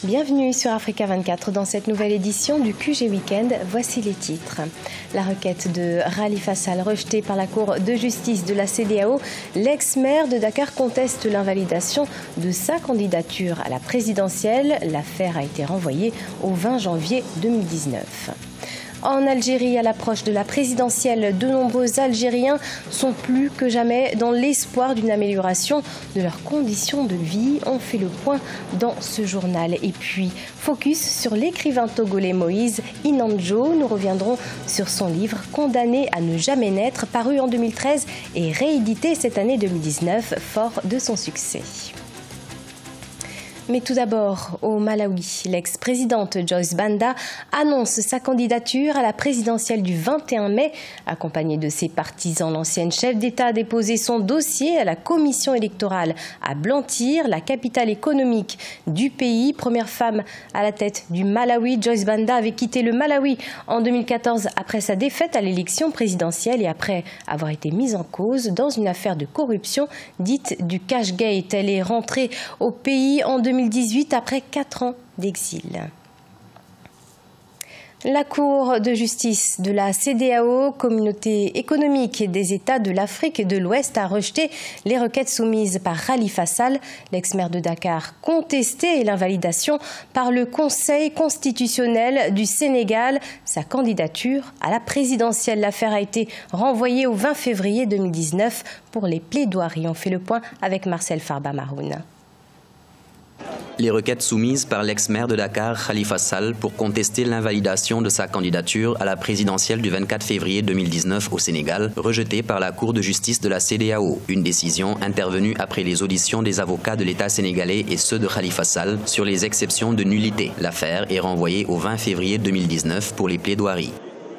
Bienvenue sur Africa 24 dans cette nouvelle édition du QG Weekend. Voici les titres. La requête de Khalifa Sall rejetée par la Cour de justice de la CEDEAO. L'ex-maire de Dakar conteste l'invalidation de sa candidature à la présidentielle. L'affaire a été renvoyée au 20 janvier 2019. En Algérie, à l'approche de la présidentielle, de nombreux Algériens sont plus que jamais dans l'espoir d'une amélioration de leurs conditions de vie. On fait le point dans ce journal. Et puis, focus sur l'écrivain togolais Moïse Inandjo. Nous reviendrons sur son livre « Condamné à ne jamais naître », paru en 2013 et réédité cette année 2019, fort de son succès. Mais tout d'abord, au Malawi, l'ex-présidente Joyce Banda annonce sa candidature à la présidentielle du 21 mai. Accompagnée de ses partisans, l'ancienne chef d'État a déposé son dossier à la commission électorale à Blantyre, la capitale économique du pays. Première femme à la tête du Malawi, Joyce Banda avait quitté le Malawi en 2014 après sa défaite à l'élection présidentielle et après avoir été mise en cause dans une affaire de corruption dite du Cashgate. Elle est rentrée au pays en 2018 après 4 ans d'exil. La Cour de justice de la CEDEAO, communauté économique des États de l'Afrique de l'Ouest, a rejeté les requêtes soumises par Khalifa Sall. L'ex-maire de Dakar contestait l'invalidation par le Conseil constitutionnel du Sénégal. Sa candidature à la présidentielle. L'affaire a été renvoyée au 20 février 2019 pour les plaidoiries. On fait le point avec Marcel Farba Maroun. Les requêtes soumises par l'ex-maire de Dakar, Khalifa Sall, pour contester l'invalidation de sa candidature à la présidentielle du 24 février 2019 au Sénégal, rejetées par la Cour de justice de la CEDEAO. Une décision intervenue après les auditions des avocats de l'État sénégalais et ceux de Khalifa Sall sur les exceptions de nullité. L'affaire est renvoyée au 20 février 2019 pour les plaidoiries.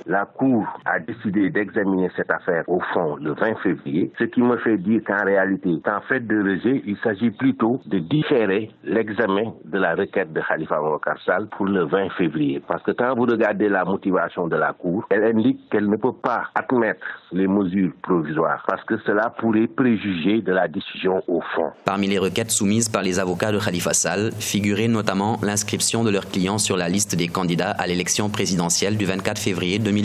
La Cour a décidé d'examiner cette affaire au fond le 20 février, ce qui me fait dire qu'en réalité, en fait de rejet, il s'agit plutôt de différer l'examen de la requête de Khalifa Sall pour le 20 février. Parce que quand vous regardez la motivation de la Cour, elle indique qu'elle ne peut pas admettre les mesures provisoires parce que cela pourrait préjuger de la décision au fond. Parmi les requêtes soumises par les avocats de Khalifa Sall figurait notamment l'inscription de leurs clients sur la liste des candidats à l'élection présidentielle du 24 février 2019.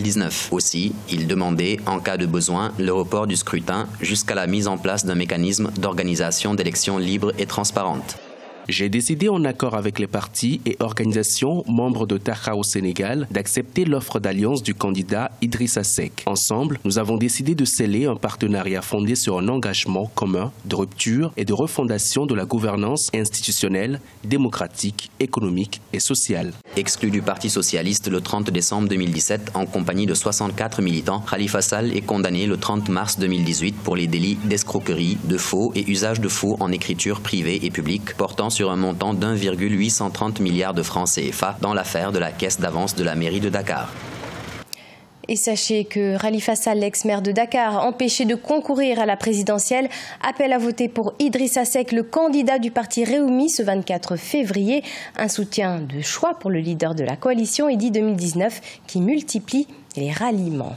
Aussi, ils demandaient, en cas de besoin, le report du scrutin jusqu'à la mise en place d'un mécanisme d'organisation d'élections libres et transparentes. J'ai décidé, en accord avec les partis et organisations membres de Taha au Sénégal, d'accepter l'offre d'alliance du candidat Idrissa Seck. Ensemble, nous avons décidé de sceller un partenariat fondé sur un engagement commun de rupture et de refondation de la gouvernance institutionnelle, démocratique, économique et sociale. Exclu du Parti socialiste le 30 décembre 2017 en compagnie de 64 militants, Khalifa Sall est condamné le 30 mars 2018 pour les délits d'escroquerie, de faux et usage de faux en écriture privée et publique portant sur un montant d'1,830 milliard de francs CFA dans l'affaire de la caisse d'avance de la mairie de Dakar. Et sachez que Khalifa Sall, l'ex-maire de Dakar, empêché de concourir à la présidentielle, appelle à voter pour Idrissa Seck, le candidat du parti Réumi, ce 24 février. Un soutien de choix pour le leader de la coalition, Idy 2019, qui multiplie les ralliements.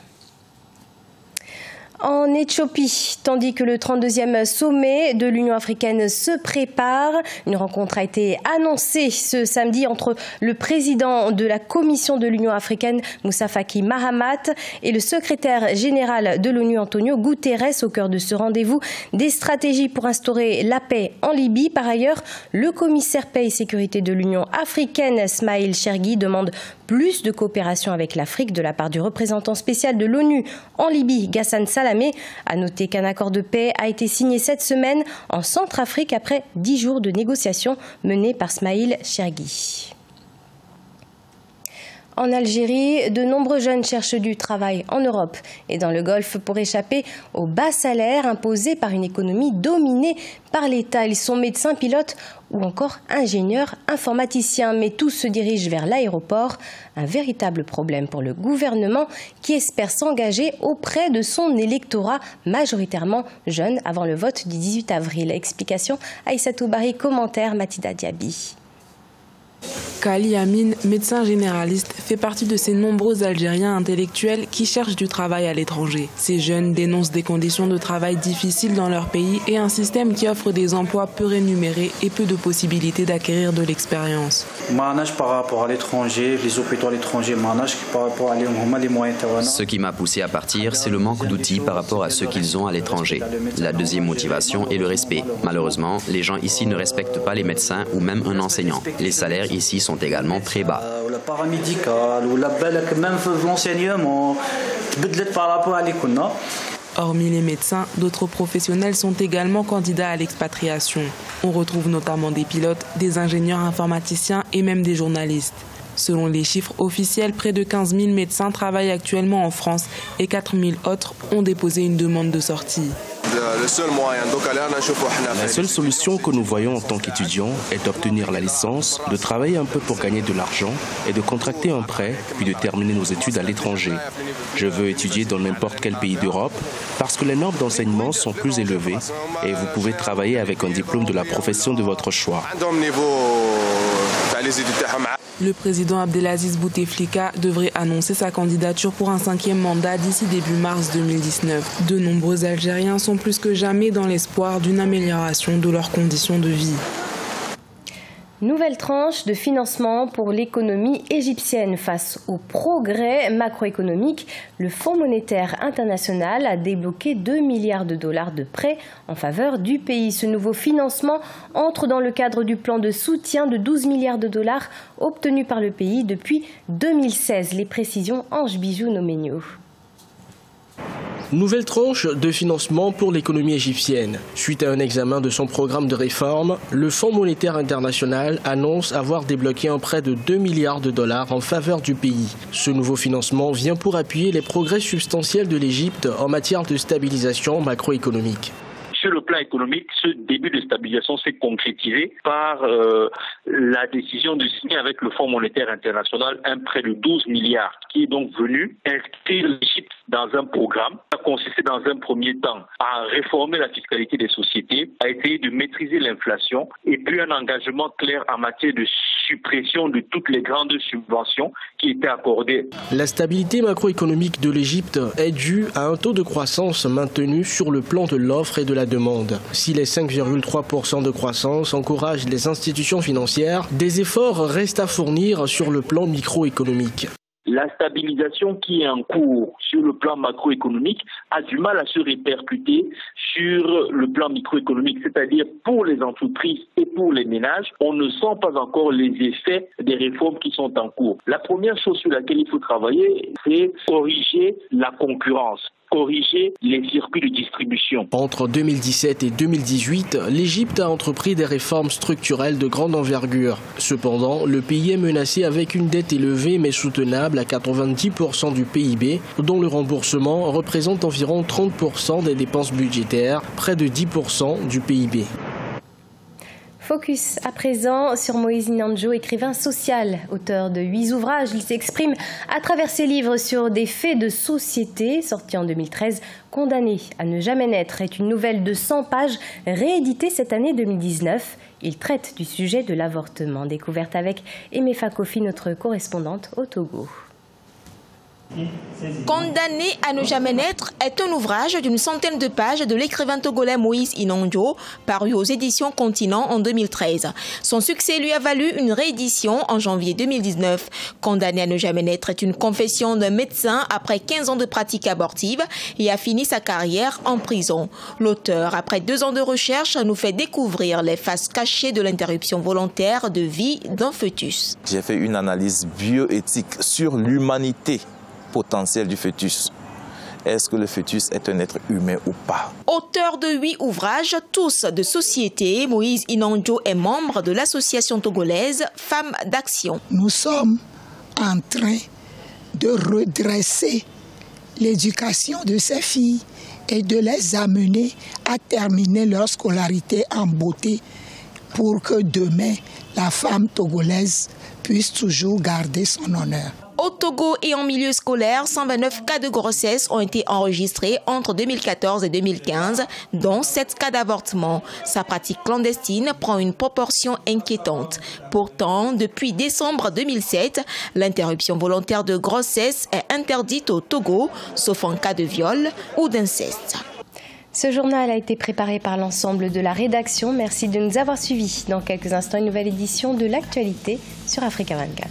En Éthiopie, tandis que le 32e sommet de l'Union africaine se prépare, une rencontre a été annoncée ce samedi entre le président de la Commission de l'Union africaine, Moussa Faki Mahamat, et le secrétaire général de l'ONU, Antonio Guterres. Au cœur de ce rendez-vous, des stratégies pour instaurer la paix en Libye. Par ailleurs, le commissaire paix et sécurité de l'Union africaine, Ismail Chergui, demande plus de coopération avec l'Afrique de la part du représentant spécial de l'ONU en Libye, Ghassan Salamé. À noter qu'un accord de paix a été signé cette semaine en Centrafrique après 10 jours de négociations menées par Ismail Chergui. En Algérie, de nombreux jeunes cherchent du travail en Europe et dans le Golfe pour échapper aux bas salaires imposés par une économie dominée par l'État. Ils sont médecins, pilotes ou encore ingénieurs informaticiens. Mais tous se dirigent vers l'aéroport. Un véritable problème pour le gouvernement qui espère s'engager auprès de son électorat majoritairement jeune avant le vote du 18 avril. Explication Aïssatou Bari, commentaire Mathilda Diaby. Kali Amine, médecin généraliste, fait partie de ces nombreux Algériens intellectuels qui cherchent du travail à l'étranger. Ces jeunes dénoncent des conditions de travail difficiles dans leur pays et un système qui offre des emplois peu rémunérés et peu de possibilités d'acquérir de l'expérience. Par rapport à l'étranger, les hôpitaux à l'étranger, par rapport à les moyens. Ce qui m'a poussé à partir, c'est le manque d'outils par rapport à ce qu'ils ont à l'étranger. La deuxième motivation est le respect. Malheureusement, les gens ici ne respectent pas les médecins ou même un enseignant. Les salaires ici sont également très bas. La paramédicale ou même l'enseignement, par rapport à l'économie. Hormis les médecins, d'autres professionnels sont également candidats à l'expatriation. On retrouve notamment des pilotes, des ingénieurs informaticiens et même des journalistes. Selon les chiffres officiels, près de 15 000 médecins travaillent actuellement en France et 4 000 autres ont déposé une demande de sortie. La seule solution que nous voyons en tant qu'étudiants est d'obtenir la licence, de travailler un peu pour gagner de l'argent et de contracter un prêt, puis de terminer nos études à l'étranger. Je veux étudier dans n'importe quel pays d'Europe parce que les normes d'enseignement sont plus élevées et vous pouvez travailler avec un diplôme de la profession de votre choix. Le président Abdelaziz Bouteflika devrait annoncer sa candidature pour un 5e mandat d'ici début mars 2019. De nombreux Algériens sont plus que jamais dans l'espoir d'une amélioration de leurs conditions de vie. Nouvelle tranche de financement pour l'économie égyptienne. Face au progrès macroéconomique, le Fonds monétaire international a débloqué 2 milliards de dollars de prêts en faveur du pays. Ce nouveau financement entre dans le cadre du plan de soutien de 12 milliards de dollars obtenu par le pays depuis 2016. Les précisions, Ange Bijou Nomenio. Nouvelle tranche de financement pour l'économie égyptienne. Suite à un examen de son programme de réforme, le Fonds monétaire international annonce avoir débloqué un prêt de 2 milliards de dollars en faveur du pays. Ce nouveau financement vient pour appuyer les progrès substantiels de l'Égypte en matière de stabilisation macroéconomique. Sur le plan économique, ce début de stabilisation s'est concrétisé par la décision de signer avec le Fonds monétaire international un prêt de 12 milliards qui est donc venu inscrire l'Égypte dans un programme qui a consisté dans un premier temps à réformer la fiscalité des sociétés, à essayer de maîtriser l'inflation et puis un engagement clair en matière de suppression de toutes les grandes subventions qui étaient accordées. La stabilité macroéconomique de l'Égypte est due à un taux de croissance maintenu sur le plan de l'offre et de la demande. Si les 5,3% de croissance encouragent les institutions financières, des efforts restent à fournir sur le plan microéconomique. La stabilisation qui est en cours sur le plan macroéconomique a du mal à se répercuter sur le plan microéconomique, c'est-à-dire pour les entreprises et pour les ménages, on ne sent pas encore les effets des réformes qui sont en cours. La première chose sur laquelle il faut travailler, c'est corriger la concurrence, corriger les circuits de distribution. Entre 2017 et 2018, l'Égypte a entrepris des réformes structurelles de grande envergure. Cependant, le pays est menacé avec une dette élevée mais soutenable à 90% du PIB, dont le remboursement représente environ 30% des dépenses budgétaires, près de 10% du PIB. Focus à présent sur Moïse Inandjo, écrivain social, auteur de 8 ouvrages. Il s'exprime à travers ses livres sur des faits de société. Sorti en 2013, Condamné à ne jamais naître est une nouvelle de 100 pages rééditée cette année 2019. Il traite du sujet de l'avortement. Découverte avec Aimé Fakofi, notre correspondante au Togo. Condamné à ne jamais naître est un ouvrage d'une centaine de pages de l'écrivain togolais Moïse Inandjo, paru aux éditions Continent en 2013. Son succès lui a valu une réédition en janvier 2019. Condamné à ne jamais naître est une confession d'un médecin après 15 ans de pratique abortive et a fini sa carrière en prison. L'auteur, après 2 ans de recherche, nous fait découvrir les faces cachées de l'interruption volontaire de vie d'un fœtus. J'ai fait une analyse bioéthique sur l'humanité potentiel du fœtus. Est-ce que le fœtus est un être humain ou pas? Auteur de 8 ouvrages, tous de société, Moïse Inandjo est membre de l'association togolaise Femmes d'Action. Nous sommes en train de redresser l'éducation de ces filles et de les amener à terminer leur scolarité en beauté pour que demain, la femme togolaise puisse toujours garder son honneur. Au Togo et en milieu scolaire, 129 cas de grossesse ont été enregistrés entre 2014 et 2015, dont 7 cas d'avortement. Sa pratique clandestine prend une proportion inquiétante. Pourtant, depuis décembre 2007, l'interruption volontaire de grossesse est interdite au Togo, sauf en cas de viol ou d'inceste. Ce journal a été préparé par l'ensemble de la rédaction. Merci de nous avoir suivis. Dans quelques instants, une nouvelle édition de l'actualité sur Africa 24.